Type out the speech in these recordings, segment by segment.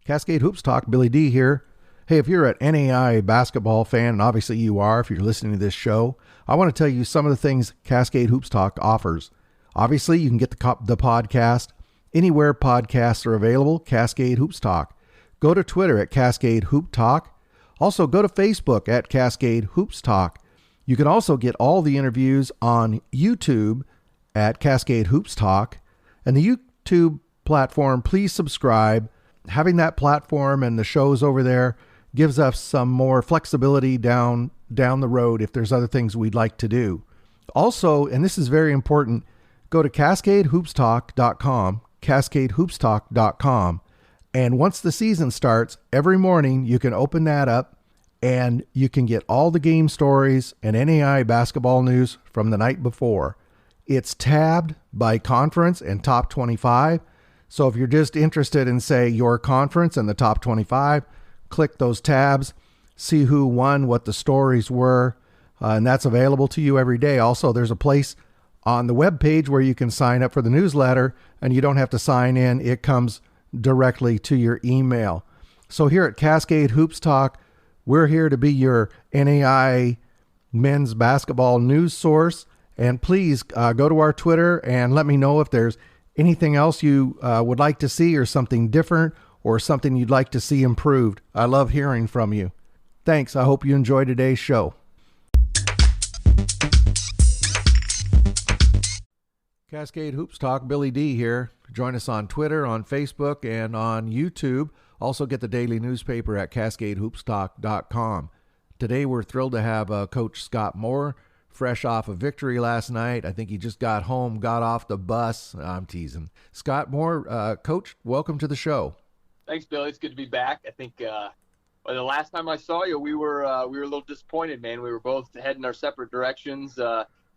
Cascade Hoops Talk, Billy D here. Hey, if you're an NAIA basketball fan, and obviously you are if you're listening to this show, I want to tell you some of the things Cascade Hoops Talk offers. Obviously, you can get the podcast anywhere podcasts are available, Cascade Hoops Talk. Go to Twitter at Cascade Hoop Talk. Also, go to Facebook at Cascade Hoops Talk. You can also get all the interviews on YouTube at Cascade Hoops Talk. And the YouTube platform, please subscribe. Having that platform and the shows over there gives us some more flexibility down the road if there's other things we'd like to do. Also, and this is very important, go to CascadeHoopsTalk.com, CascadeHoopsTalk.com. And once the season starts, every morning you can open that up and you can get all the game stories and NAIA basketball news from the night before. It's tabbed by conference and top 25. So if you're just interested in, say, your conference and the top 25, click those tabs, see who won, what the stories were, and that's available to you every day. Also, there's a place on the web page where you can sign up for the newsletter, and you don't have to sign in. It comes directly to your email. So here at Cascade Hoops Talk, we're here to be your NAIA men's basketball news source. And please go to our Twitter and let me know if there's anything else you would like to see, or something different, or something you'd like to see improved. I love hearing from you. Thanks. I hope you enjoy today's show. Cascade Hoops Talk, Billy D here. Join us on Twitter, on Facebook, and on YouTube. Also get the daily newspaper at CascadeHoopsTalk.com. Today we're thrilled to have Coach Scott Moore, fresh off a victory last night. I think he just got home, got off the bus. I'm teasing. Scott Moore, Coach, welcome to the show. Thanks, Billy. It's good to be back. I think the last time I saw you, we were a little disappointed, man. We were both heading our separate directions,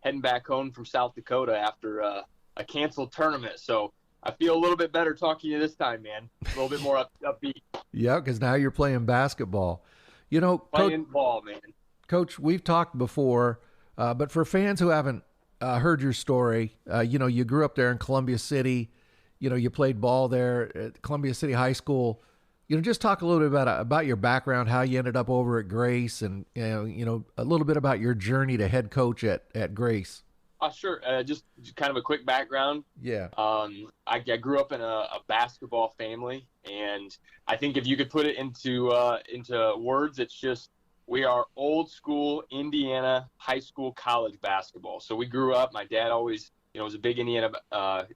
heading back home from South Dakota after a canceled tournament. So I feel a little bit better talking to you this time, man. A little bit more upbeat. Yeah, because now you're playing basketball. You know, playing ball, man. Coach, we've talked before, but for fans who haven't heard your story, you grew up there in Columbia City. You played ball there at Columbia City High School. Just talk a little bit about your background, how you ended up over at Grace, and a little bit about your journey to head coach at Grace. Sure. Just kind of a quick background. Yeah. I grew up in a basketball family, and I think if you could put it into words, it's just we are old school Indiana high school college basketball. So we grew up. My dad always was a big Indiana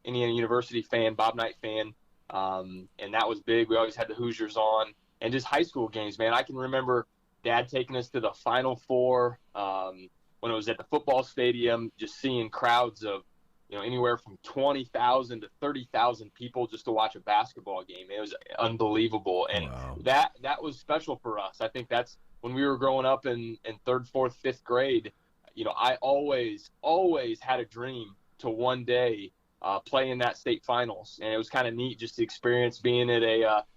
University fan, Bob Knight fan, and that was big. We always had the Hoosiers on, and just high school games, man. I can remember Dad taking us to the Final Four when it was at the football stadium, just seeing crowds of anywhere from 20,000 to 30,000 people just to watch a basketball game. It was unbelievable, and wow. that was special for us. I think that's when we were growing up in third, fourth, fifth grade. I always had a dream to one day play in that state finals, and it was kind of neat just to experience being at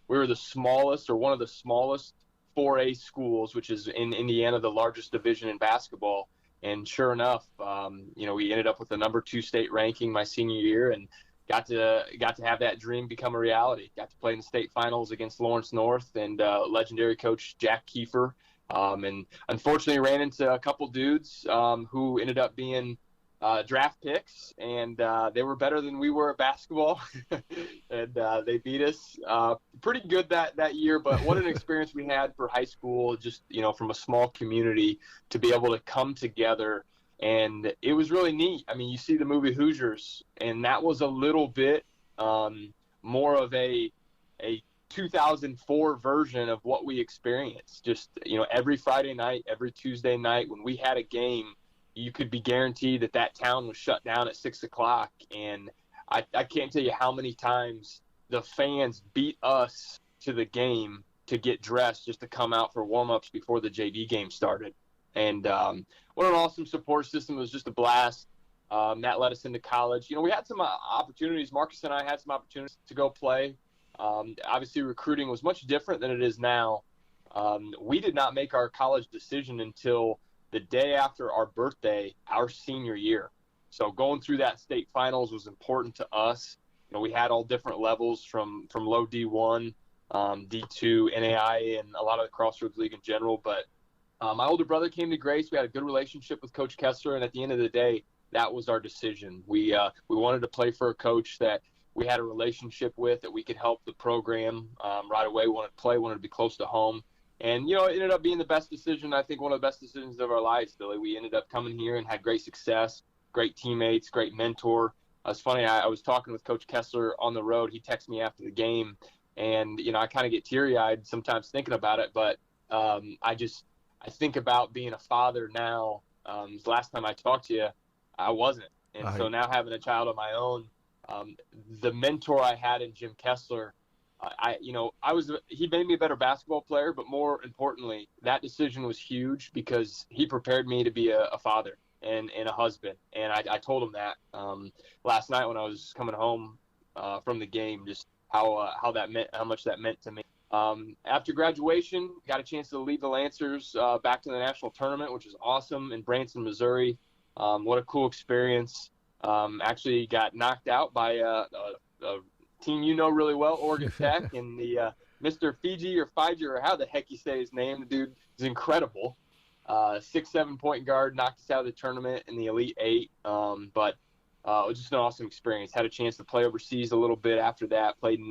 we were the smallest, or one of the smallest 4A schools, which is in Indiana, the largest division in basketball. And sure enough, we ended up with the number 2 state ranking my senior year, and got to have that dream become a reality. Got to play in the state finals against Lawrence North and legendary coach Jack Kiefer. And unfortunately ran into a couple dudes who ended up being draft picks, and they were better than we were at basketball, and they beat us pretty good that year. But what an experience we had for high school, just from a small community to be able to come together, and it was really neat. I mean, you see the movie Hoosiers, and that was a little bit more of a 2004 version of what we experienced. Just every Friday night, every Tuesday night when we had a game, you could be guaranteed that town was shut down at 6:00. And I can't tell you how many times the fans beat us to the game to get dressed just to come out for warm-ups before the JV game started. And what an awesome support system. It was just a blast. That led us into college. We had some opportunities. Marcus and I had some opportunities to go play. Obviously, recruiting was much different than it is now. We did not make our college decision until the day after our birthday, our senior year. So going through that state finals was important to us. We had all different levels from low D1 D2, NAIA, and a lot of the Crossroads League in general. But my older brother came to Grace. We had a good relationship with Coach Kessler, and at the end of the day, that was our decision. We wanted to play for a coach that we had a relationship with, that we could help the program right away. Wanted to play, wanted to be close to home. And, it ended up being the best decision, I think one of the best decisions of our lives, Billy. We ended up coming here and had great success, great teammates, great mentor. It's funny, I was talking with Coach Kessler on the road. He texted me after the game, and, I kind of get teary-eyed sometimes thinking about it. But I think about being a father now. Last time I talked to you, I wasn't. And so now having a child of my own, the mentor I had in Jim Kessler, he made me a better basketball player, but more importantly, that decision was huge because he prepared me to be a father and a husband. And I told him that last night when I was coming home from the game, just how much that meant to me. After graduation, got a chance to lead the Lancers back to the national tournament, which is awesome, in Branson, Missouri. What a cool experience. Actually got knocked out by a team really well, Oregon Tech, and the Mr. Fiji or how the heck you say his name. The dude is incredible. 6'7" point guard, knocked us out of the tournament in the Elite Eight. But it was just an awesome experience. Had a chance to play overseas a little bit after that. Played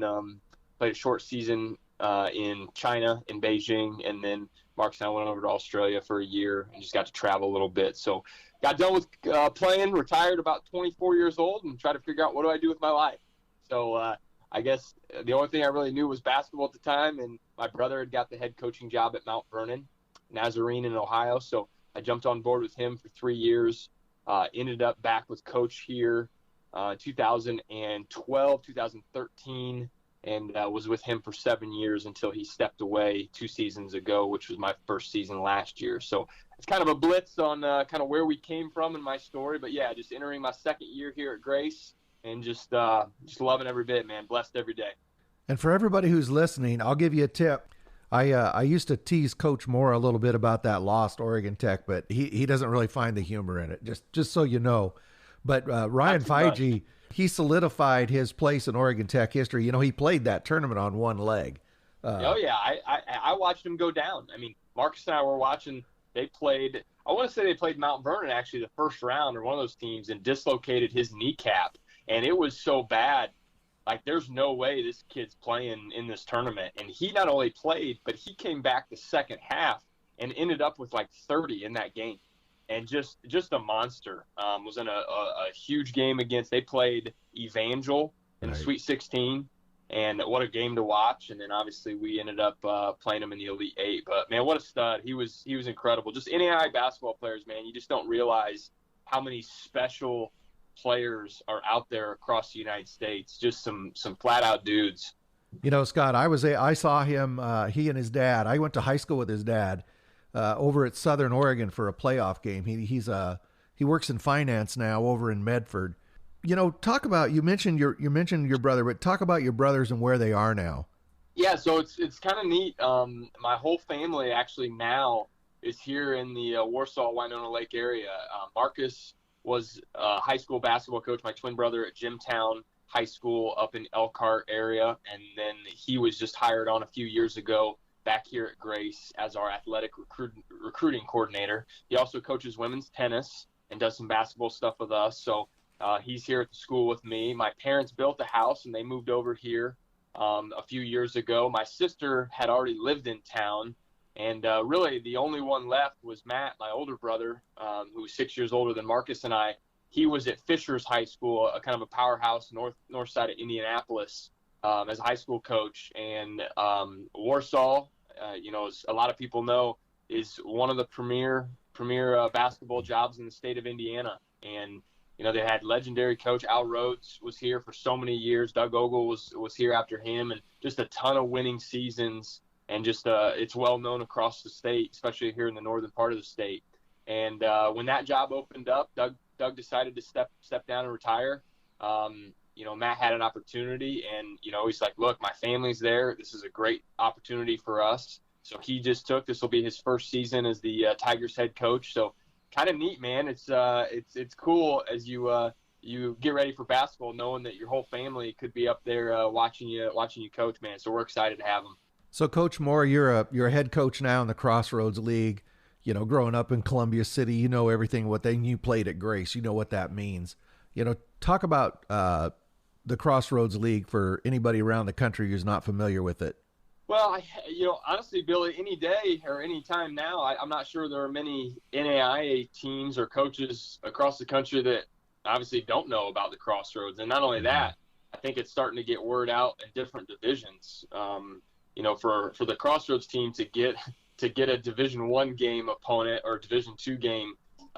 a short season in China, in Beijing, and then Marcus and I went over to Australia for a year and just got to travel a little bit. So got done with playing, retired about 24 years old, and tried to figure out what do I do with my life. So I guess the only thing I really knew was basketball at the time, and my brother had got the head coaching job at Mount Vernon, Nazarene in Ohio. So I jumped on board with him for 3 years, ended up back with Coach here 2012, 2013, and was with him for 7 years until he stepped away 2 seasons ago, which was my first season last year. So it's kind of a blitz on kind of where we came from in my story. But, yeah, just entering my second year here at Grace. And just loving every bit, man. Blessed every day. And for everybody who's listening, I'll give you a tip. I used to tease Coach Moore a little bit about that lost Oregon Tech, but he doesn't really find the humor in it, just so you know. But Ryan Feige, he solidified his place in Oregon Tech history. He played that tournament on one leg. Oh, yeah. I watched him go down. I mean, Marcus and I were watching. They played – I want to say they played Mount Vernon, actually, the first round, or one of those teams, and dislocated his kneecap. And it was so bad, like there's no way this kid's playing in this tournament. And he not only played, but he came back the second half and ended up with like 30 in that game. And just a monster. Was in a huge game they played Evangel in the Sweet 16. And what a game to watch. And then obviously we ended up playing him in the Elite Eight. But, man, what a stud. He was incredible. Just NAIA basketball players, man, you just don't realize how many special players are out there across the United States. Just some flat out dudes. Scott, I saw him, he and his dad. I went to high school with his dad over at Southern Oregon for a playoff game. He works in finance now over in Medford. Talk about, you mentioned your brother, but talk about your brothers and where they are now. Yeah, so it's kind of neat. My whole family actually now is here in the Warsaw, Winona Lake area. Marcus was a high school basketball coach, my twin brother, at Jimtown High School up in Elkhart area. And then he was just hired on a few years ago back here at Grace as our athletic recruiting coordinator. He also coaches women's tennis and does some basketball stuff with us. So he's here at the school with me. My parents built a house and they moved over here a few years ago. My sister had already lived in town. And really, the only one left was Matt, my older brother, who was 6 years older than Marcus and I. He was at Fishers High School, a kind of a powerhouse north side of Indianapolis, as a high school coach. And Warsaw, as a lot of people know, is one of the premier basketball jobs in the state of Indiana. And they had legendary coach Al Rhodes was here for so many years. Doug Ogle was here after him, and just a ton of winning seasons. And just it's well known across the state, especially here in the northern part of the state. And when that job opened up, Doug decided to step down and retire. Matt had an opportunity, and he's like, "Look, my family's there. This is a great opportunity for us." So he just took. This will be his first season as the Tigers head coach. So kind of neat, man. It's cool as you you get ready for basketball knowing that your whole family could be up there watching you coach, man. So we're excited to have them. So Coach Moore, you're a head coach now in the Crossroads League. You know, growing up in Columbia City, you know everything. You played at Grace, you know what that means. You know, talk about the Crossroads League for anybody around the country who's not familiar with it. Well, honestly, Billy, any day or any time now, I'm not sure there are many NAIA teams or coaches across the country that obviously don't know about the Crossroads. And not only that, I think it's starting to get word out in different divisions. For the Crossroads team to get a Division I game opponent or Division II game,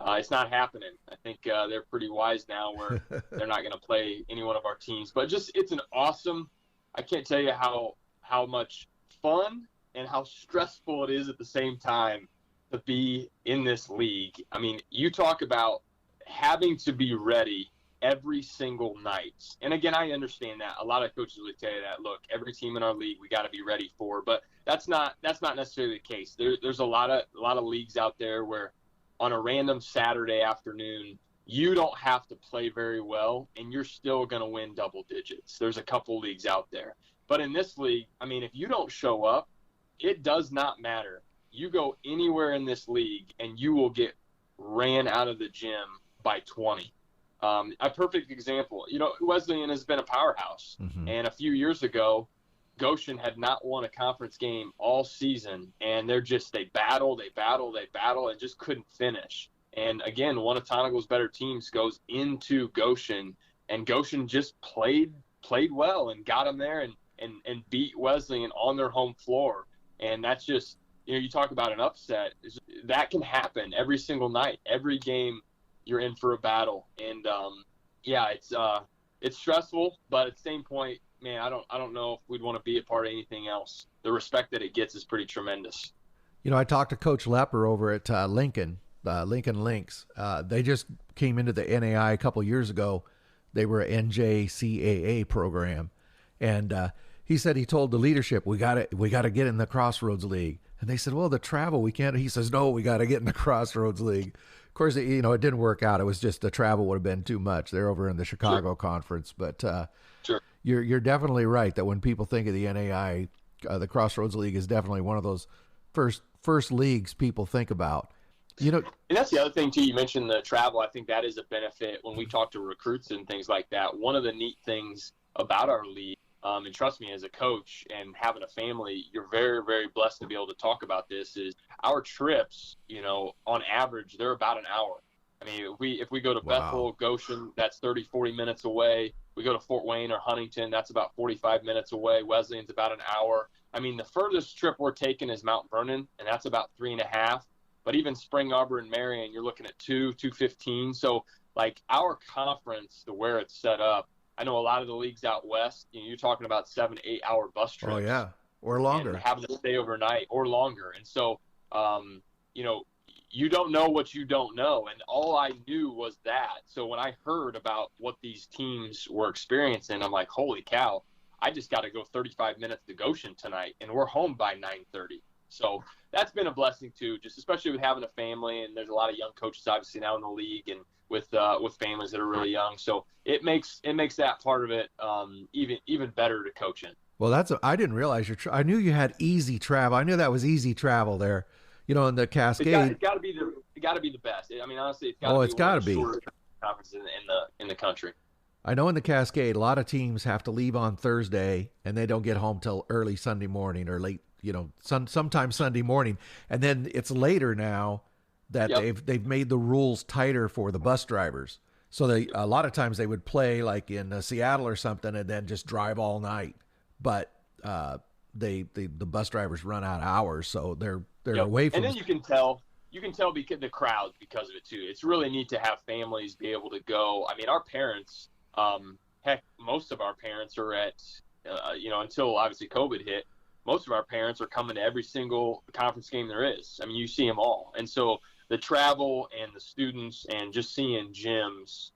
it's not happening. I think they're pretty wise now where they're not going to play any one of our teams. But it's an awesome – I can't tell you how much fun and how stressful it is at the same time to be in this league. I mean, you talk about having to be ready every single night. And again, I understand that. A lot of coaches will tell you that, look, every team in our league we got to be ready for. But that's not necessarily the case. There's a lot of leagues out there where on a random Saturday afternoon, you don't have to play very well and you're still going to win double digits. There's a couple leagues out there. But in this league, I mean, if you don't show up, it does not matter. You go anywhere in this league and you will get ran out of the gym by 20. A perfect example, Wesleyan has been a powerhouse. And a few years ago, Goshen had not won a conference game all season. And they battle and just couldn't finish. And again, one of Tonagle's better teams goes into Goshen, and Goshen just played well and got them there and beat Wesleyan on their home floor. And that's just, you talk about an upset. That can happen every single night, every game. You're in for a battle, and it's stressful, but at the same point, man, I don't know if we'd want to be a part of anything else. The respect that it gets is pretty tremendous. I talked to Coach Lepper over at Lincoln Lynx. They just came into the NAI a couple years ago. They were an NJCAA program, and he said he told the leadership, we got to get in the Crossroads League. And they said, well, the travel, we can't. He says, no, we got to get in the Crossroads League. Of course, it didn't work out. It was just the travel would have been too much. They're over in the Chicago conference. But Sure. You're definitely right that when people think of the NAI, the Crossroads League is definitely one of those first leagues people think about. And that's the other thing, too. You mentioned the travel. I think that is a benefit when we talk to recruits and things like that. One of the neat things about our league, and trust me, as a coach and having a family, you're very, very blessed to be able to talk about this, is our trips, on average, they're about an hour. I mean, if we go to Bethel, Goshen, that's 30, 40 minutes away. We go to Fort Wayne or Huntington, that's about 45 minutes away. Wesleyan's about an hour. I mean, the furthest trip we're taking is Mount Vernon, and that's about 3.5. But even Spring Arbor and Marion, you're looking at 2:15. So, like, our conference, the where it's set up, I know a lot of the leagues out west, you're talking about 7 to 8 hour bus trips. Oh, yeah, or longer. And having to stay overnight or longer. And so, you don't know what you don't know. And all I knew was that. So when I heard about what these teams were experiencing, I'm like, holy cow, I just got to go 35 minutes to Goshen tonight, and we're home by 9:30. So that's been a blessing, too, just especially with having a family. And there's a lot of young coaches, obviously, now in the league, and with families that are really young. So it makes that part of it even better to coach in. Well, I didn't realize I knew you had easy travel. I knew that was easy travel there. In the Cascade. It's got to be the best. I mean, honestly, it's got to be one of the shorter conferences in the country. I know in the Cascade, a lot of teams have to leave on Thursday and they don't get home till early Sunday morning or late, sometimes Sunday morning, and then it's later now that they've made the rules tighter for the bus drivers. So a lot of times they would play like in Seattle or something and then just drive all night. But the bus drivers run out of hours, so they're away from. And then you can tell because the crowd because of it too. It's really neat to have families be able to go. I mean, our parents, most of our parents are at, until obviously COVID hit. Most of our parents are coming to every single conference game there is. I mean, you see them all, and so the travel and the students and just seeing gyms,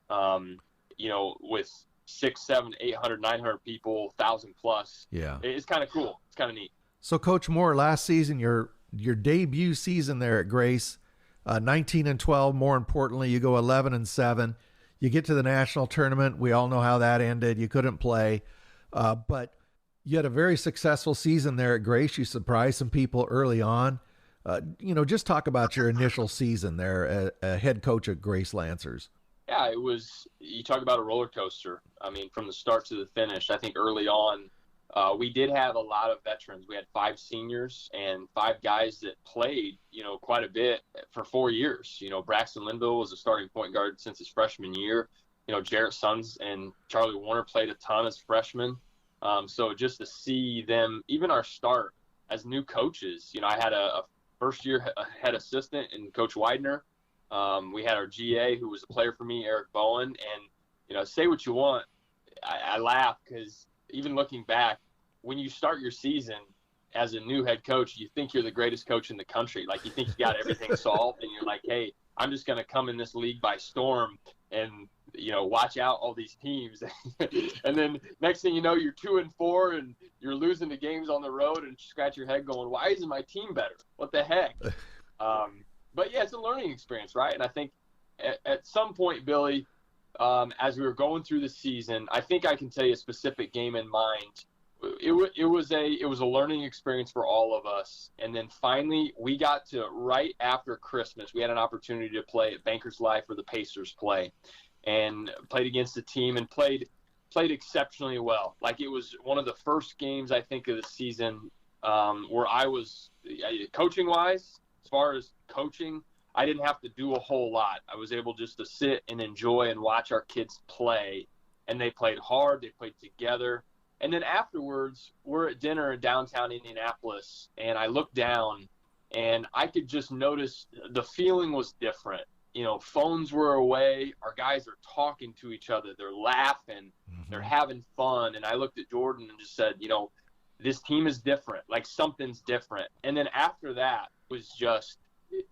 with 600, 700, 800, 900 people, 1,000 plus. Yeah, it's kind of cool. It's kind of neat. So, Coach Moore, last season, your debut season there at Grace, 19-12. More importantly, you go 11-7. You get to the national tournament. We all know how that ended. You couldn't play, but you had a very successful season there at Grace. You surprised some people early on. Just talk about your initial season there as a head coach at Grace Lancers. Yeah, it was. You talk about a roller coaster. I mean, from the start to the finish. I think early on, we did have a lot of veterans. We had 5 seniors and 5 guys that played, quite a bit for 4 years. Braxton Linville was a starting point guard since his freshman year. Jarrett Sons and Charlie Warner played a ton as freshmen. So just to see them, even our start as new coaches, I had a first-year head assistant in Coach Widener. We had our GA, who was a player for me, Eric Bowen. And, say what you want, I laugh because even looking back, when you start your season as a new head coach, you think you're the greatest coach in the country. Like, you think you got everything solved, and you're like, hey, I'm just going to come in this league by storm and, watch out all these teams. And then next thing you know, you're 2-4 and you're losing the games on the road and scratch your head going, why isn't my team better? What the heck? But yeah, it's a learning experience, right? And I think at some point, Billy, as we were going through the season, I think I can tell you a specific game in mind. It was a learning experience for all of us. And then finally, we got to right after Christmas, we had an opportunity to play at Bankers Life where the Pacers play, and played against the team and played exceptionally well. Like, it was one of the first games, I think, of the season where I was coaching-wise, as far as coaching, I didn't have to do a whole lot. I was able just to sit and enjoy and watch our kids play, and they played hard. They played together. And then afterwards, we're at dinner in downtown Indianapolis, and I looked down, and I could just notice the feeling was different. Phones were away. Our guys are talking to each other. They're laughing. Mm-hmm. They're having fun. And I looked at Jordan and just said, this team is different. Like, something's different. And then after that was just,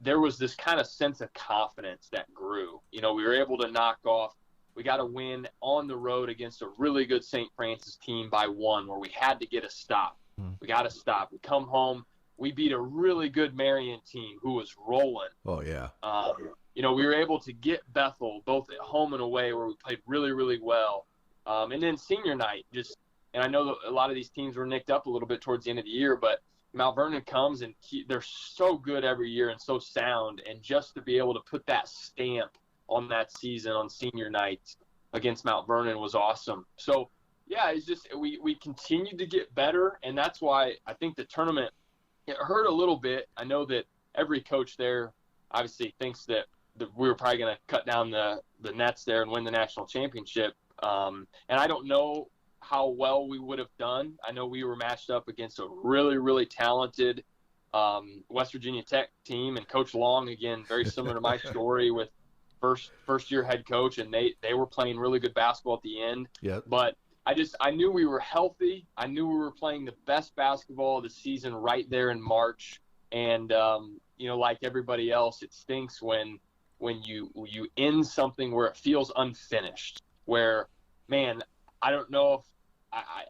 there was this kind of sense of confidence that grew. We were able to knock off. We got a win on the road against a really good St. Francis team by 1 where we had to get a stop. We got to stop. We come home. We beat a really good Marion team who was rolling. Oh, yeah. We were able to get Bethel both at home and away where we played really, really well. And then senior night, and I know that a lot of these teams were nicked up a little bit towards the end of the year, but Mount Vernon comes and they're so good every year and so sound. And just to be able to put that stamp on that season on senior night against Mount Vernon was awesome. So, yeah, it's just we continued to get better, and that's why I think the tournament, it hurt a little bit. I know that every coach there obviously thinks that we were probably going to cut down the nets there and win the national championship. And I don't know how well we would have done. I know we were matched up against a really, really talented West Virginia Tech team, and Coach Long, again, very similar to my story with first year head coach, and they were playing really good basketball at the end. Yep. But I knew we were healthy. I knew we were playing the best basketball of the season right there in March. And like everybody else, it stinks when you end something where it feels unfinished, where, man, I don't know if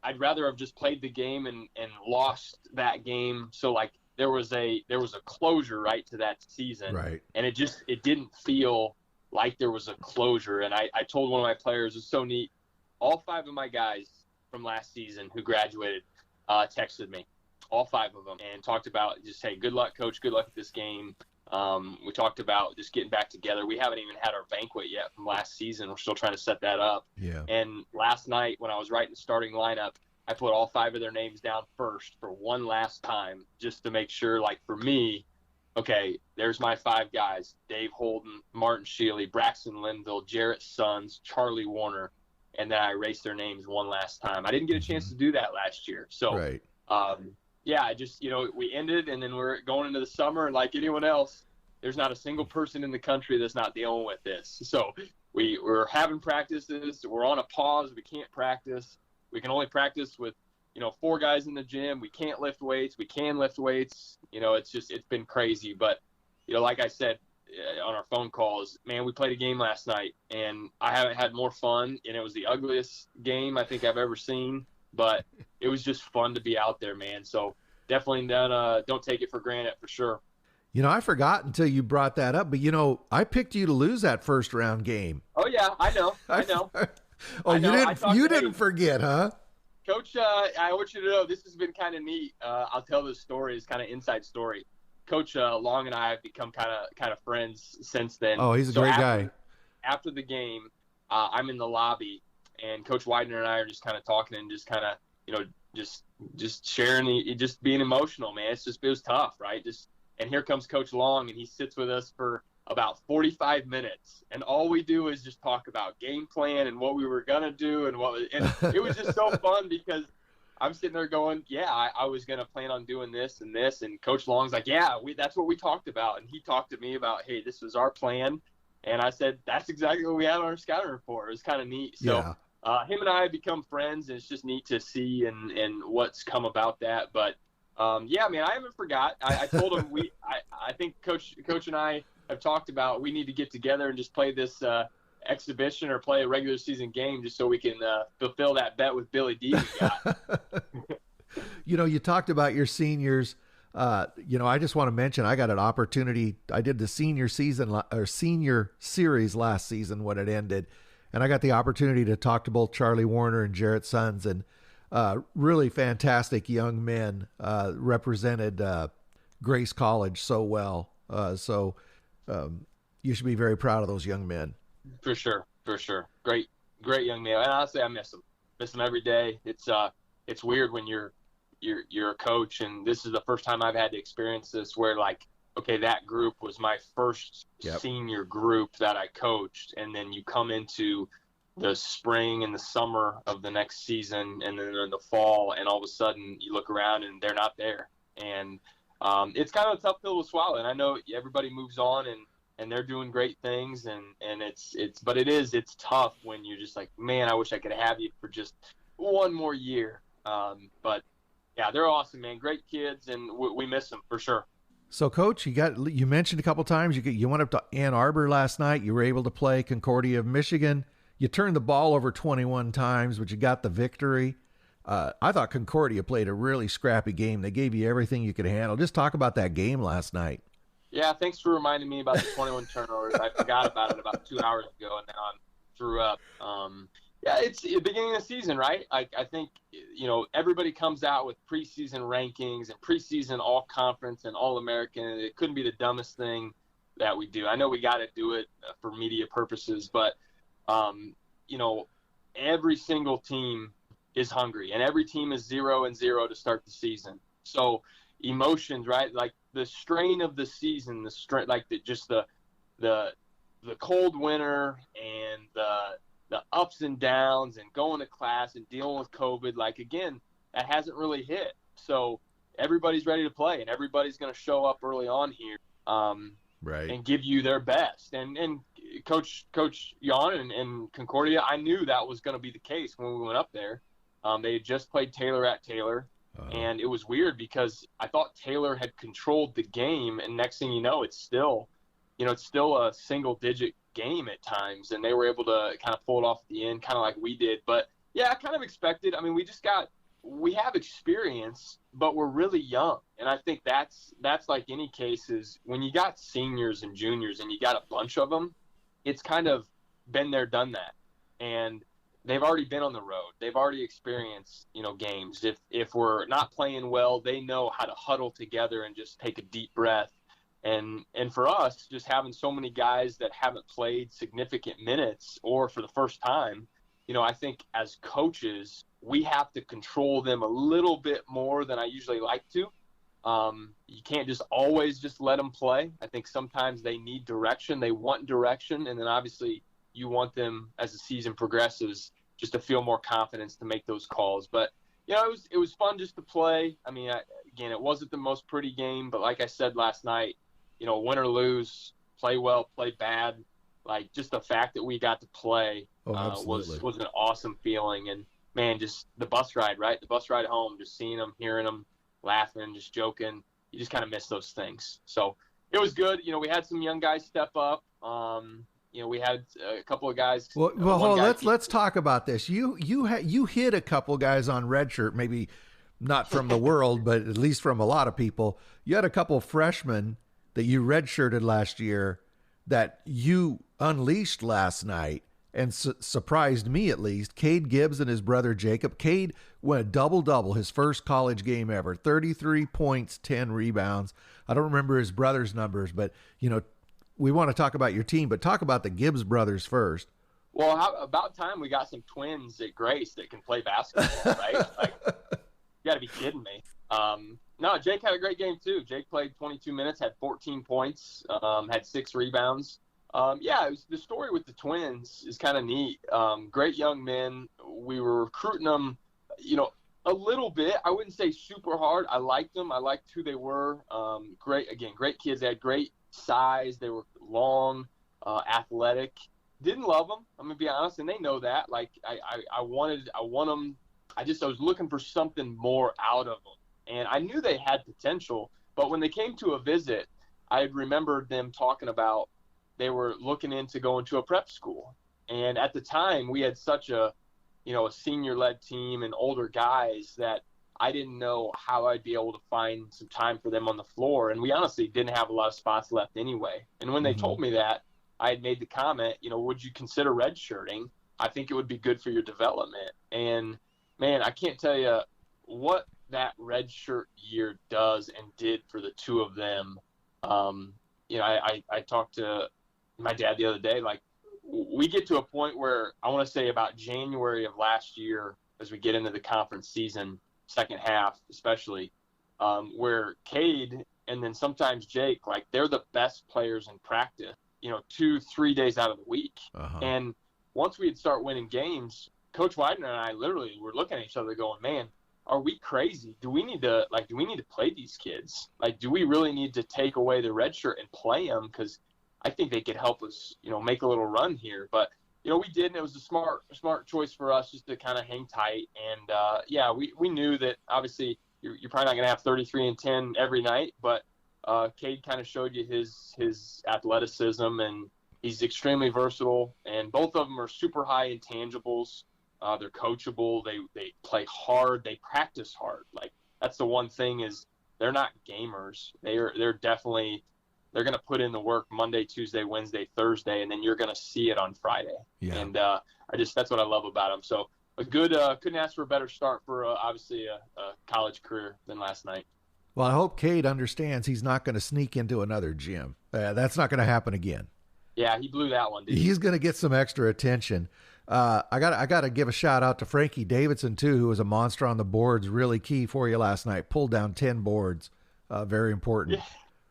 I'd rather have just played the game and lost that game. So, like, there was a closure right to that season. Right. And it didn't feel like there was a closure. And I told one of my players, it's so neat. All 5 of my guys from last season who graduated texted me, all 5 of them, and talked about just, hey, good luck, coach. Good luck at this game. We talked about just getting back together. We haven't even had our banquet yet from last season. We're still trying to set that up. Yeah. And last night when I was writing the starting lineup, I put all 5 of their names down first for one last time, just to make sure, like, for me, okay, there's my 5 guys: Dave Holden, Martin Shealy, Braxton Linville, Jarrett Sons, Charlie Warner, and then I erased their names one last time. I didn't get a chance to do that last year. So, right. Yeah, just, we ended, and then we're going into the summer, and like anyone else, there's not a single person in the country that's not dealing with this. So we're having practices. We're on a pause. We can't practice. We can only practice with, 4 guys in the gym. We can't lift weights. We can lift weights. It's been crazy. But, like I said on our phone calls, man, we played a game last night, and I haven't had more fun, and it was the ugliest game I think I've ever seen. But it was just fun to be out there, man. So definitely don't take it for granted, for sure. I forgot until you brought that up, but I picked you to lose that first round game. Oh yeah, I know. Oh, you didn't forget, huh? Coach, I want you to know this has been kind of neat. I'll tell this story. It's kind of inside story. Coach Long and I have become kind of friends since then. Oh, he's a great guy. After the game, I'm in the lobby, and Coach Widener and I are just kind of talking and just kind of, just sharing, just being emotional, man. It was tough, right? And here comes Coach Long, and he sits with us for about 45 minutes, and all we do is just talk about game plan and what we were gonna do, and it was just so fun because I'm sitting there going, yeah, I was gonna plan on doing this and this, and Coach Long's like, yeah, that's what we talked about, and he talked to me about, hey, this was our plan, and I said that's exactly what we had on our scouting report. It was kind of neat. So him and I have become friends, and it's just neat to see and what's come about that. But yeah, man, I haven't forgot. I told him I think Coach and I have talked about we need to get together and just play this exhibition or play a regular season game just so we can fulfill that bet with Billy D we got. You talked about your seniors. I just want to mention I got an opportunity. I did the senior series last season when it ended, and I got the opportunity to talk to both Charlie Warner and Jarrett Sons, and really fantastic young men represented Grace College so well. So you should be very proud of those young men. For sure. Great young man. And honestly, I miss them every day. It's weird when you're a coach, and this is the first time I've had to experience this where, like, okay, that group was my first senior group that I coached, and then you come into the spring and the summer of the next season, and then in the fall, and all of a sudden you look around and they're not there. And it's kind of a tough pill to swallow, and I know everybody moves on and they're doing great things, and it's tough when you're just like, man, I wish I could have you for just one more year. But yeah, they're awesome, man. Great kids, and we miss them for sure. So, Coach, you mentioned a couple times you went up to Ann Arbor last night. You were able to play Concordia of Michigan. You turned the ball over 21 times, but you got the victory. I thought Concordia played a really scrappy game. They gave you everything you could handle. Just talk about that game last night. Yeah, thanks for reminding me about the 21 turnovers. I forgot about it about 2 hours ago, and now I'm threw up. Yeah, it's the beginning of the season, right? I think, everybody comes out with preseason rankings and preseason all-conference and all-American. It couldn't be the dumbest thing that we do. I know we got to do it for media purposes, but, every single team is hungry, and every team is 0-0 to start the season. So emotions, right? Like the strain of the season, the cold winter and the ups and downs and going to class and dealing with COVID, like, again, that hasn't really hit. So everybody's ready to play, and everybody's going to show up early on here, right, and give you their best. And Coach Jan and Concordia, I knew that was going to be the case when we went up there. They had just played Taylor at Taylor, and it was weird because I thought Taylor had controlled the game, and next thing you know, it's still a single-digit game at times, and they were able to kind of pull it off at the end, kind of like we did. But yeah, I kind of expected. I mean, we have experience, but we're really young, and I think that's like any case is when you got seniors and juniors and you got a bunch of them, it's kind of been there, done that, and they've already been on the road. They've already experienced, games. If we're not playing well, they know how to huddle together and just take a deep breath. And for us, just having so many guys that haven't played significant minutes or for the first time, I think as coaches, we have to control them a little bit more than I usually like to. You can't just always just let them play. I think sometimes they need direction. They want direction. And then obviously you want them as the season progresses just to feel more confidence to make those calls. But, it was fun just to play. I mean, again, it wasn't the most pretty game, but like I said last night, win or lose, play well, play bad, like just the fact that we got to play was an awesome feeling. And, man, just the bus ride, right? The bus ride home, just seeing them, hearing them, laughing, just joking. You just kind of miss those things. So it was good. We had some young guys step up. We had a couple of guys. Well, let's talk about this. You hit a couple guys on redshirt, maybe not from the world, but at least from a lot of people. You had a couple freshmen that you redshirted last year that you unleashed last night and surprised me at least. Cade Gibbs and his brother Jacob. Cade went a double-double, his first college game ever. 33 points, 10 rebounds. I don't remember his brother's numbers, but, we want to talk about your team, but talk about the Gibbs brothers first. Well, about time we got some twins at Grace that can play basketball, right? Like, you got to be kidding me. No, Jake had a great game too. Jake played 22 minutes, had 14 points, had 6 rebounds. The story with the twins is kind of neat. Great young men. We were recruiting them, a little bit. I wouldn't say super hard. I liked them. I liked who they were. Great kids. They had great size. They were long, athletic. Didn't love them. I'm gonna be honest, and they know that. Like I want them. I was looking for something more out of them, and I knew they had potential. But when they came to a visit, I remembered them talking about they were looking into going to a prep school, and at the time we had such a senior-led team and older guys that I didn't know how I'd be able to find some time for them on the floor. And we honestly didn't have a lot of spots left anyway. And when they told me that, I had made the comment, would you consider redshirting? I think it would be good for your development. And, man, I can't tell you what that redshirt year does and did for the two of them. I talked to my dad the other day. Like, we get to a point where I want to say about January of last year, as we get into the conference season, second half especially, where Cade and then sometimes Jake, like, they're the best players in practice, 2-3 days out of the week. And once we'd start winning games, Coach Widener and I literally were looking at each other going, man, are we crazy? Do we need to play these kids? Like, do we really need to take away the red shirt and play them? Because I think they could help us, make a little run here. But we did, and it was a smart choice for us just to kind of hang tight. And, we knew that obviously you're probably not going to have 33 and 10 every night, but Cade kind of showed you his athleticism, and he's extremely versatile. And both of them are super high intangibles. They're coachable. They play hard. They practice hard. Like, that's the one thing is they're not gamers. They're definitely – they're going to put in the work Monday, Tuesday, Wednesday, Thursday, and then you're going to see it on Friday. Yeah. And that's what I love about them. So a good couldn't ask for a better start for obviously a college career than last night. Well, I hope Cade understands he's not going to sneak into another gym. That's not going to happen again. Yeah, he blew that one. He's going to get some extra attention. I got to give a shout out to Frankie Davidson too, who was a monster on the boards, really key for you last night. Pulled down 10 boards, very important. Yeah.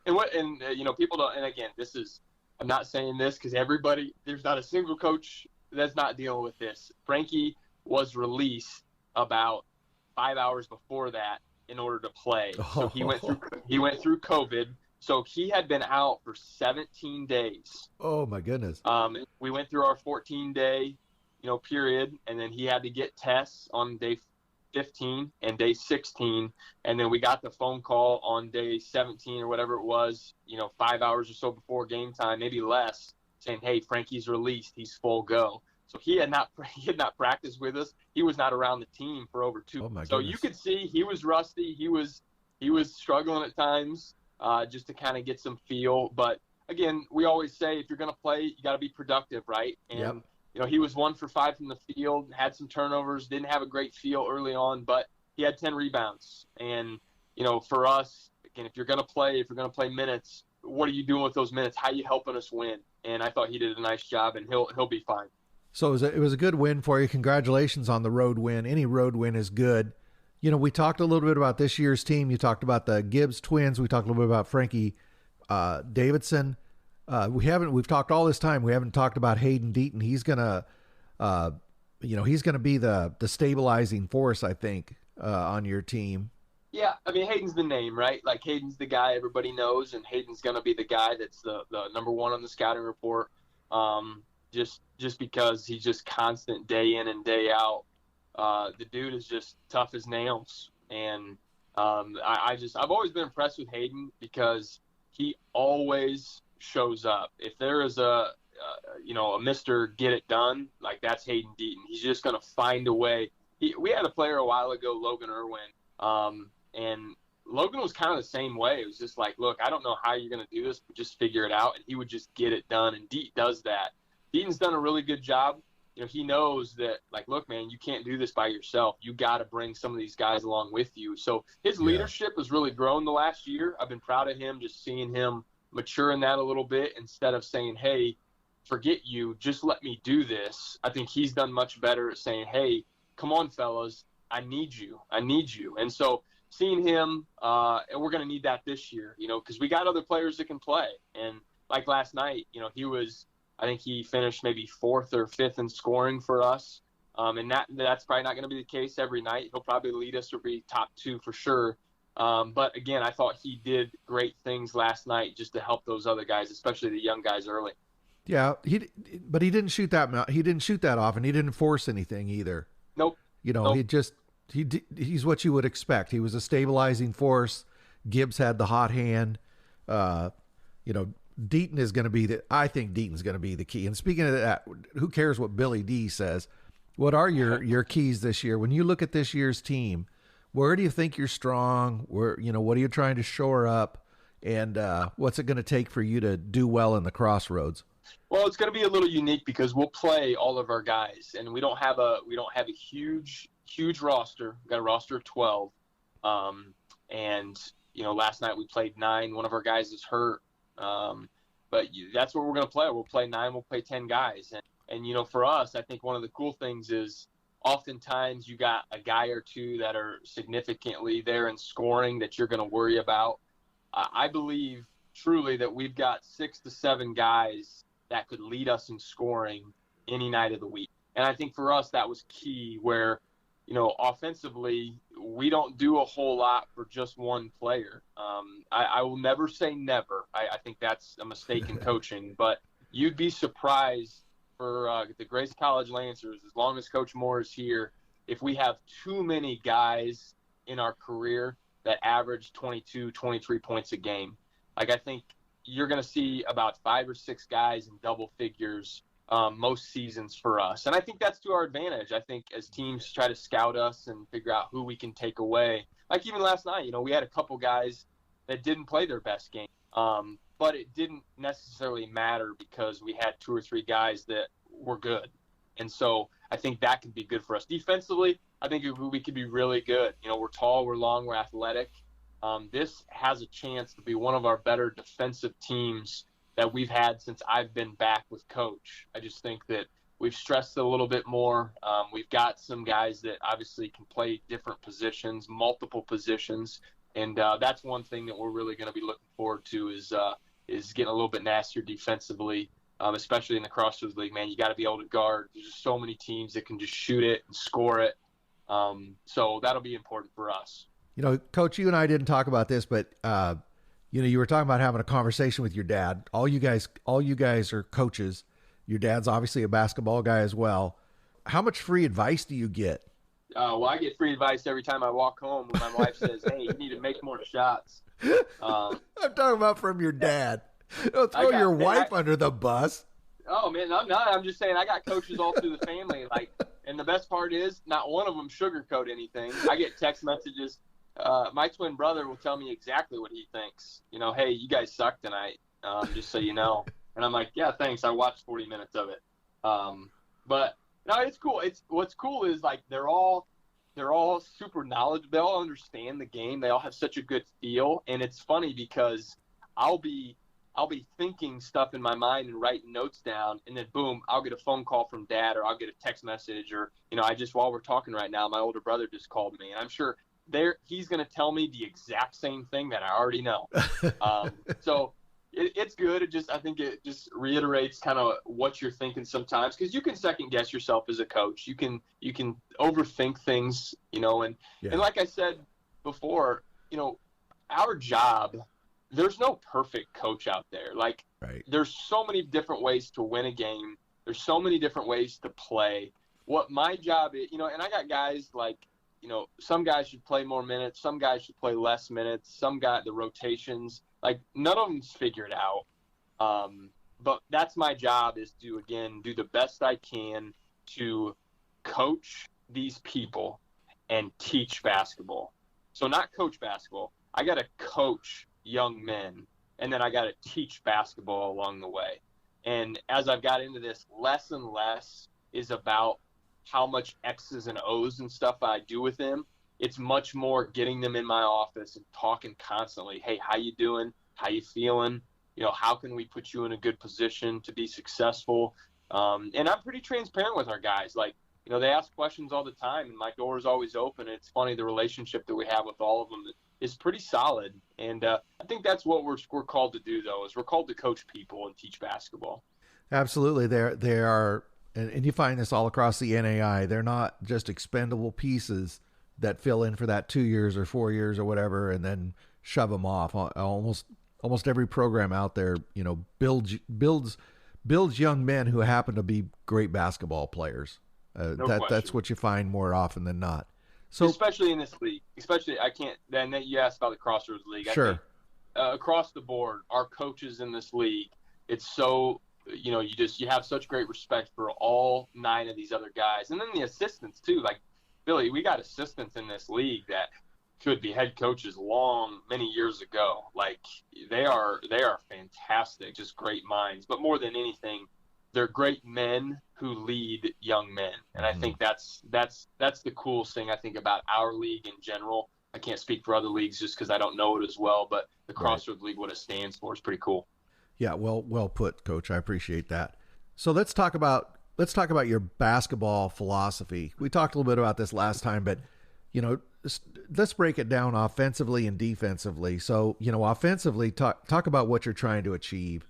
And people don't, and again, I'm not saying this because there's not a single coach that's not dealing with this. Frankie was released about 5 hours before that in order to play. So he went through COVID. So he had been out for 17 days. Oh my goodness. We went through our 14-day, period, and then he had to get tests on day 15 and day 16, and then we got the phone call on day 17 or whatever it was, 5 hours or so before game time, maybe less, saying, hey, Frankie's released, he's full go. So he had not practiced with us. He was not around the team for over 2 months. So you could see he was rusty. He was struggling at times just to kind of get some feel. But again, we always say if you're going to play, you got to be productive, right? And he was 1 for 5 from the field, had some turnovers, didn't have a great feel early on, but he had 10 rebounds. And, for us, again, if you're going to play minutes, what are you doing with those minutes? How are you helping us win? And I thought he did a nice job, and he'll be fine. So it was a good win for you. Congratulations on the road win. Any road win is good. We talked a little bit about this year's team. You talked about the Gibbs twins. We talked a little bit about Frankie Davidson. We've talked all this time. We haven't talked about Hayden Deaton. He's gonna be the stabilizing force, I think, on your team. Yeah, I mean, Hayden's the name, right? Like, Hayden's the guy everybody knows, and Hayden's gonna be the guy that's the number one on the scouting report. Just because he's just constant day in and day out. The dude is just tough as nails, and I've always been impressed with Hayden because he always shows up. If there is a Mr. Get It Done, like, that's Hayden Deaton. He's just going to find a way. We had a player a while ago, Logan Irwin, and Logan was kind of the same way. It was just like, look, I don't know how you're going to do this, but just figure it out. And he would just get it done. And Deet does that. Deaton's done a really good job. He knows that, like, look, man, you can't do this by yourself. You got to bring some of these guys along with you. So his leadership has really grown the last year. I've been proud of him, just seeing him mature in that a little bit instead of saying, hey, forget you, just let me do this. I think he's done much better at saying, hey, come on, fellas, I need you. And so seeing him, and we're going to need that this year, because we got other players that can play. And like last night, I think he finished maybe 4th or 5th in scoring for us. And that's probably not going to be the case every night. He'll probably lead us or be top 2 for sure. But again, I thought he did great things last night just to help those other guys, especially the young guys early. Yeah, but he didn't shoot that. He didn't shoot that often. He didn't force anything either. Nope. Nope. He's what you would expect. He was a stabilizing force. Gibbs had the hot hand. Deaton is going to be I think Deaton's going to be the key. And speaking of that, who cares what Billy D says? What are your keys this year? When you look at this year's team, where do you think you're strong? What are you trying to shore up? And what's it going to take for you to do well in the crossroads? Well, it's going to be a little unique because we'll play all of our guys, and we don't have a huge roster. We've got a roster of 12. Last night we played 9. One of our guys is hurt. But that's what we're going to play. We'll play 9. We'll play 10 guys. And for us, I think one of the cool things is oftentimes you got a guy or two that are significantly there in scoring that you're going to worry about. I believe truly that we've got 6 to 7 guys that could lead us in scoring any night of the week. And I think for us, that was key where, offensively, we don't do a whole lot for just one player. I will never say never. I think that's a mistake in coaching, but you'd be surprised for the Grace College Lancers, as long as Coach Moore is here, if we have too many guys in our career that average 22, 23 points a game. Like, I think you're going to see about 5 or 6 guys in double figures most seasons for us. And I think that's to our advantage. I think as teams try to scout us and figure out who we can take away, like even last night, we had a couple guys that didn't play their best game. But it didn't necessarily matter because we had 2 or 3 guys that were good. And so I think that could be good for us. Defensively, I think we could be really good. We're tall, we're long, we're athletic. This has a chance to be one of our better defensive teams that we've had since I've been back with Coach. I just think that we've stressed it a little bit more. We've got some guys that obviously can play different positions, multiple positions. And that's one thing that we're really going to be looking forward to is getting a little bit nastier defensively, especially in the Crossroads League. Man, you got to be able to guard. There's just so many teams that can just shoot it and score it. So that'll be important for us. Coach, you and I didn't talk about this, but you were talking about having a conversation with your dad. All you guys are coaches. Your dad's obviously a basketball guy as well. How much free advice do you get? Well, I get free advice every time I walk home when my wife says, hey, you need to make more shots. I'm talking about from your dad. Don't throw your wife under the bus. Oh, man, I'm not. I'm just saying I got coaches all through the family. And the best part is not one of them sugarcoat anything. I get text messages. My twin brother will tell me exactly what he thinks. Hey, you guys suck tonight, just so you know. And I'm like, yeah, thanks. I watched 40 minutes of it. But no, it's cool. What's cool is they're all super knowledgeable. They all understand the game. They all have such a good feel. And it's funny because I'll be thinking stuff in my mind and writing notes down, and then boom, I'll get a phone call from Dad, or I'll get a text message, or while we're talking right now, my older brother just called me, and I'm sure he's going to tell me the exact same thing that I already know. So it's good. I think it just reiterates kind of what you're thinking sometimes, because you can second guess yourself as a coach. You can overthink things, and like I said before, our job, there's no perfect coach out there. Right. There's so many different ways to win a game. There's so many different ways to play. What my job is, and I got guys some guys should play more minutes. Some guys should play less minutes. Some got the rotations. None of them's figured out. But that's my job, is to, again, do the best I can to coach these people and teach basketball. So not coach basketball. I got to coach young men, and then I got to teach basketball along the way. And as I've got into this, less and less is about how much X's and O's and stuff I do with them. It's much more getting them in my office and talking constantly. Hey, how you doing? How you feeling? How can we put you in a good position to be successful? And I'm pretty transparent with our guys. Like, they ask questions all the time, and my door is always open. It's funny, the relationship that we have with all of them is pretty solid. And I think that's what we're called to do, though, is we're called to coach people and teach basketball. Absolutely. They are, and you find this all across the NAI. They're not just expendable pieces that fill in for that 2 years or 4 years or whatever, and then shove them off. Almost every program out there, builds young men who happen to be great basketball players. That's what you find more often than not. So especially in this league, then you asked about the Crossroads League. Sure. I think, across the board, our coaches in this league, it's so, you have such great respect for all 9 of these other guys. And then the assistants too. Like, Billy, we got assistants in this league that could be head coaches many years ago. Like, they are fantastic, just great minds. But more than anything, they're great men who lead young men. And I think that's the coolest thing, I think, about our league in general. I can't speak for other leagues just because I don't know it as well, but the Crossroads League, what it stands for, is pretty cool. Yeah, well put, Coach. I appreciate that. So let's talk about your basketball philosophy. We talked a little bit about this last time, but let's break it down offensively and defensively. So, offensively, talk about what you're trying to achieve.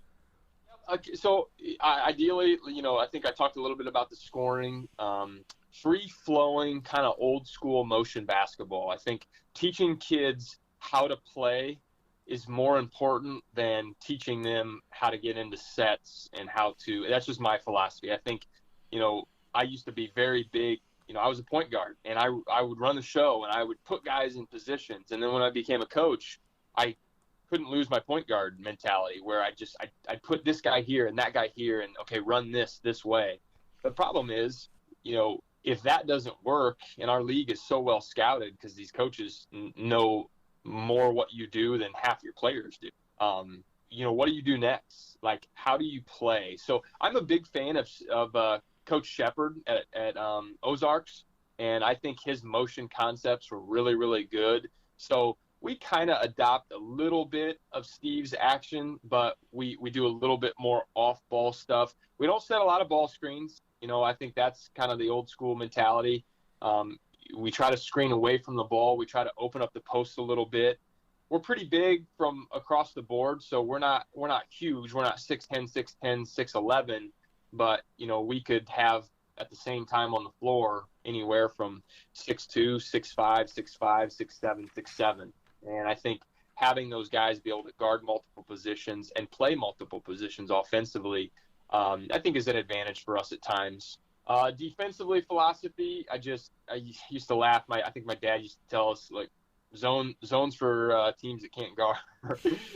So ideally, I think I talked a little bit about the scoring, free-flowing, kind of old-school motion basketball. I think teaching kids how to play is more important than teaching them how to get into sets and that's just my philosophy. I think, I used to be very big. I was a point guard, and I would run the show, and I would put guys in positions. And then when I became a coach, I couldn't lose my point guard mentality where I'd put this guy here and that guy here and, okay, run this way. The problem is, if that doesn't work, and our league is so well scouted because these coaches know more what you do than half your players do. What do you do next? Like, how do you play? So I'm a big fan of Coach Shepard at Ozarks, and I think his motion concepts were really, really good. So we kind of adopt a little bit of Steve's action, but we do a little bit more off-ball stuff. We don't set a lot of ball screens. I think that's kind of the old school mentality. We try to screen away from the ball. We try to open up the post a little bit. We're pretty big from across the board, so we're not huge. We're not 6'10", 6'10", 6'11", but we could have at the same time on the floor anywhere from 6'2", 6'5", 6'5", 6'7", 6'7". And I think having those guys be able to guard multiple positions and play multiple positions offensively, I think is an advantage for us at times. Defensively, philosophy, I used to laugh. I think my dad used to tell us, like, zones for teams that can't guard.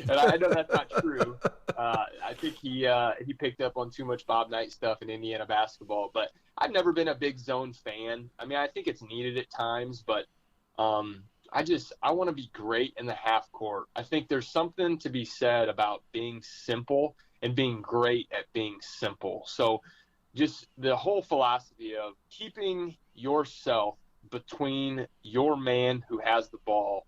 And I know that's not true. I think he picked up on too much Bob Knight stuff in Indiana basketball, but I've never been a big zone fan. I mean, I think it's needed at times, but I want to be great in the half court. I think there's something to be said about being simple and being great at being simple. So just the whole philosophy of keeping yourself between your man who has the ball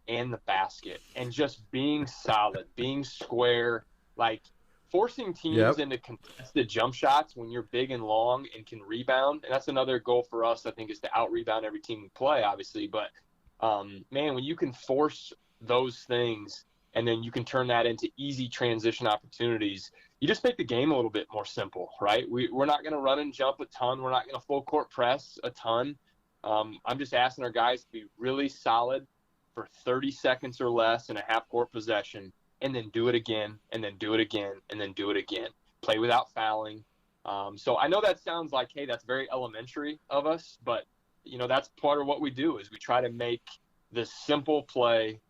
and the basket and just being solid, being square, like forcing teams into contested jump shots when you're big and long and can rebound. And that's another goal for us, I think, is to out-rebound every team we play, obviously. But, man, when you can force those things and then you can turn that into easy transition opportunities, you just make the game a little bit more simple, right? We're not going to run and jump a ton. We're not going to full court press a ton. I'm just asking our guys to be really solid for 30 seconds or less in a half-court possession, and then do it again, and then do it again, and then do it again. Play without fouling. So I know that sounds like, hey, that's very elementary of us, but, that's part of what we do is we try to make the simple play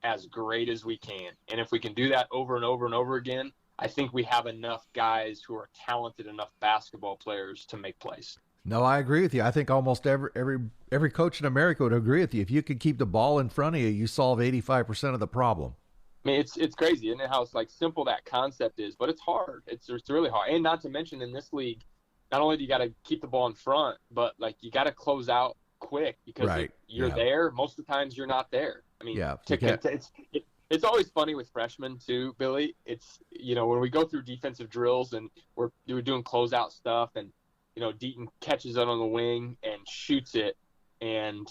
as great as we can. And if we can do that over and over and over again, I think we have enough guys who are talented enough basketball players to make plays. No, I agree with you. I think almost every coach in America would agree with you. If you could keep the ball in front of you, you solve 85% of the problem. I mean, it's crazy, isn't it? How it's like simple that concept is, but it's hard. It's really hard. And not to mention in this league, not only do you got to keep the ball in front, but like you got to close out quick because Right. if you're Yeah. there, most of the times you're not there. I mean, Yeah. it's always funny with freshmen too, Billy. It's, when we go through defensive drills and we're doing closeout stuff, and Deaton catches it on the wing and shoots it, and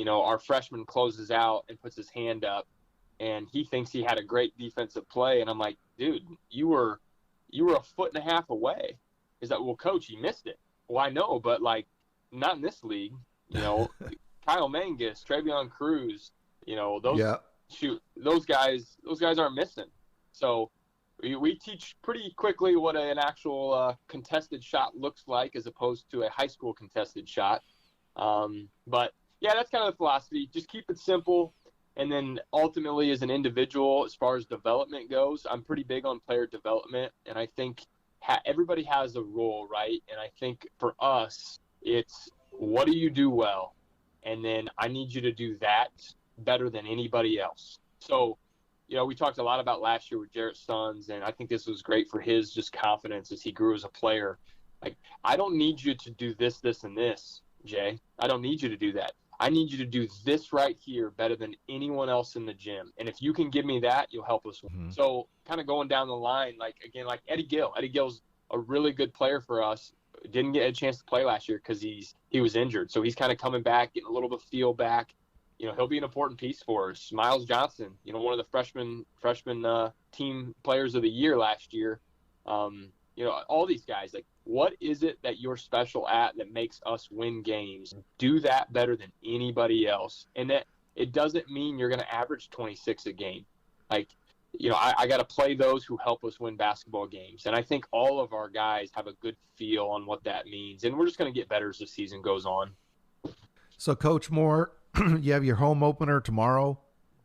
our freshman closes out and puts his hand up, and he thinks he had a great defensive play, and I'm like, dude, you were a foot and a half away. Is that, well, coach, he missed it. Well, I know, but like not in this league. Kyle Mangus, Travion Cruz, those Yeah. those guys aren't missing. So we teach pretty quickly what an actual contested shot looks like as opposed to a high school contested shot. But yeah, that's kind of the philosophy. Just keep it simple. And then ultimately as an individual, as far as development goes, I'm pretty big on player development. And I think everybody has a role, right? And I think for us, it's what do you do well? And then I need you to do that better than anybody else. So, we talked a lot about last year with Jarrett Sons, and I think this was great for his just confidence as he grew as a player. Like, I don't need you to do this, this, and this, Jay. I don't need you to do that. I need you to do this right here better than anyone else in the gym. And if you can give me that, you'll help us win. Mm-hmm. So kind of going down the line, like Eddie Gill. Eddie Gill's a really good player for us. Didn't get a chance to play last year because he was injured. So he's kind of coming back, getting a little bit of feel back. He'll be an important piece for us. Miles Johnson, one of the freshman team players of the year last year. All these guys, like, what is it that you're special at that makes us win games? Do that better than anybody else. And that it doesn't mean you're going to average 26 a game. Like, I got to play those who help us win basketball games. And I think all of our guys have a good feel on what that means. And we're just going to get better as the season goes on. So, Coach Moore, you have your home opener tomorrow,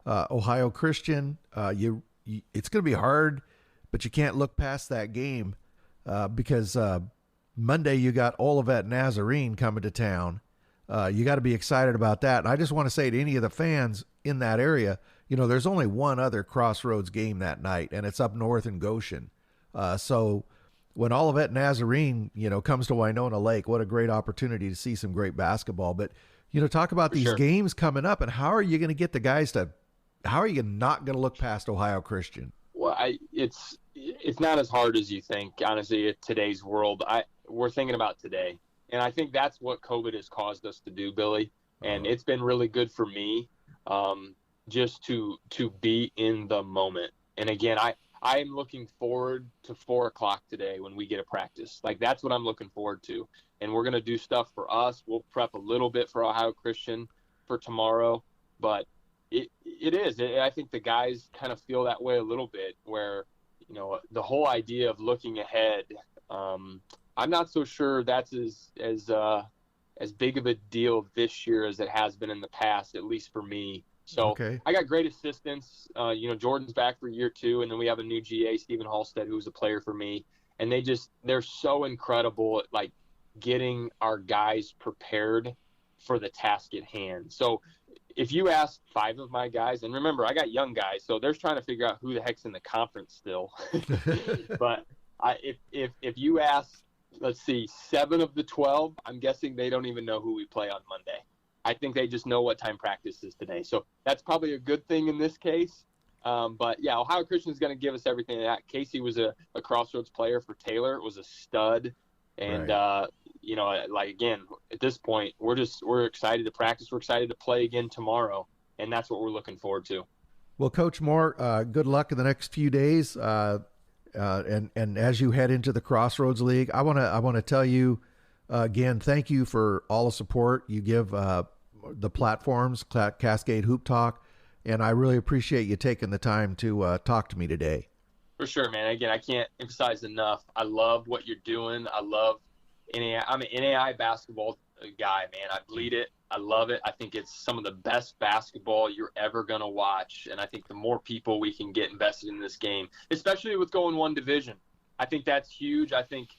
Ohio Christian. It's going to be hard, but you can't look past that game because Monday you got Olivet Nazarene coming to town. You got to be excited about that. And I just want to say to any of the fans in that area, there's only one other Crossroads game that night, and it's up north in Goshen. So when Olivet Nazarene, comes to Winona Lake, what a great opportunity to see some great basketball. But, talk about For these sure. games coming up, and how are you going to get the guys how are you not going to look past Ohio Christian? Well, it's not as hard as you think, honestly, in today's world. We're thinking about today. And I think that's what COVID has caused us to do, Billy. And it's been really good for me just to be in the moment. And again, I am looking forward to 4:00 today when we get a practice. Like, that's what I'm looking forward to. And we're going to do stuff for us. We'll prep a little bit for Ohio Christian for tomorrow. But it is. I think the guys kind of feel that way a little bit where, the whole idea of looking ahead, I'm not so sure that's as big of a deal this year as it has been in the past, at least for me. So Okay. I got great assistants. Jordan's back for year 2, and then we have a new GA, Stephen Halstead, who's a player for me. And they're so incredible at, like, getting our guys prepared for the task at hand. So if you ask 5 of my guys, and remember, I got young guys, so they're trying to figure out who the heck's in the conference still. But if you ask, let's see, 7 of the 12, I'm guessing they don't even know who we play on Monday. I think they just know what time practice is today. So that's probably a good thing in this case. But yeah, Ohio Christian is going to give us everything. That Casey was a Crossroads player for Taylor. It was a stud. And, Right. like, again, at this point, we're excited to practice. We're excited to play again tomorrow. And that's what we're looking forward to. Well, Coach Moore, good luck in the next few days. And as you head into the Crossroads League, I want to tell you again, thank you for all the support you give the platforms, Cascade Hoop Talk, and I really appreciate you taking the time to talk to me today. For sure, man. Again, I can't emphasize enough. I love what you're doing. I love NAIA. I'm an NAIA basketball guy, man. I bleed it. I love it. I think it's some of the best basketball you're ever going to watch. And I think the more people we can get invested in this game, especially with going one division, I think that's huge. I think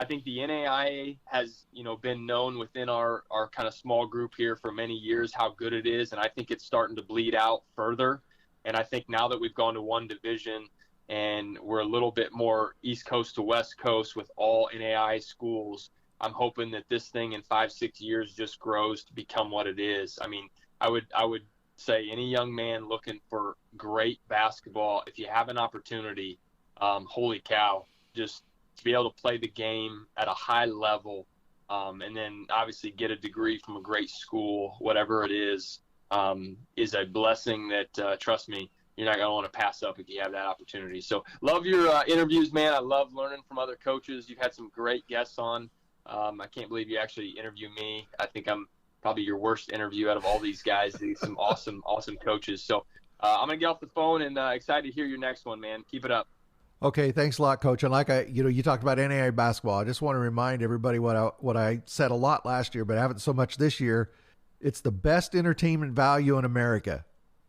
I think the NAIA has, been known within our kind of small group here for many years how good it is, and I think it's starting to bleed out further. And I think now that we've gone to one division and we're a little bit more East Coast to West Coast with all NAIA schools, I'm hoping that this thing in 5-6 years just grows to become what it is. I mean, I would say any young man looking for great basketball, if you have an opportunity, holy cow, just to be able to play the game at a high level, and then obviously get a degree from a great school, whatever it is a blessing that, trust me, you're not going to want to pass up if you have that opportunity. So love your interviews, man. I love learning from other coaches. You've had some great guests on. I can't believe you actually interview me. I think I'm probably your worst interview out of all these guys. These some awesome coaches. So I'm going to get off the phone and excited to hear your next one, man. Keep it up. Okay, thanks a lot, Coach. And like you talked about NAIA basketball. I just want to remind everybody what I said a lot last year, but I haven't so much this year. It's the best entertainment value in America.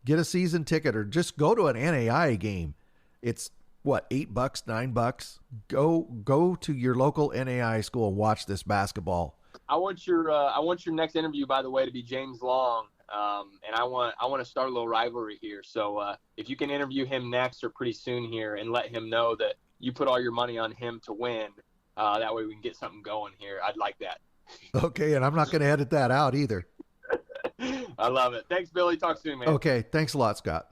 Get a season ticket or just go to an NAIA game. It's what, $8, $9? Go to your local NAIA school and watch this basketball. I want your next interview, by the way, to be James Long, and I want to start a little rivalry here. So if you can interview him next or pretty soon here, and let him know that you put all your money on him to win, that way we can get something going here. I'd like that. Okay, and I'm not going to edit that out either. I love it. Thanks, Billy. Talk soon, man. Okay, thanks a lot, Scott.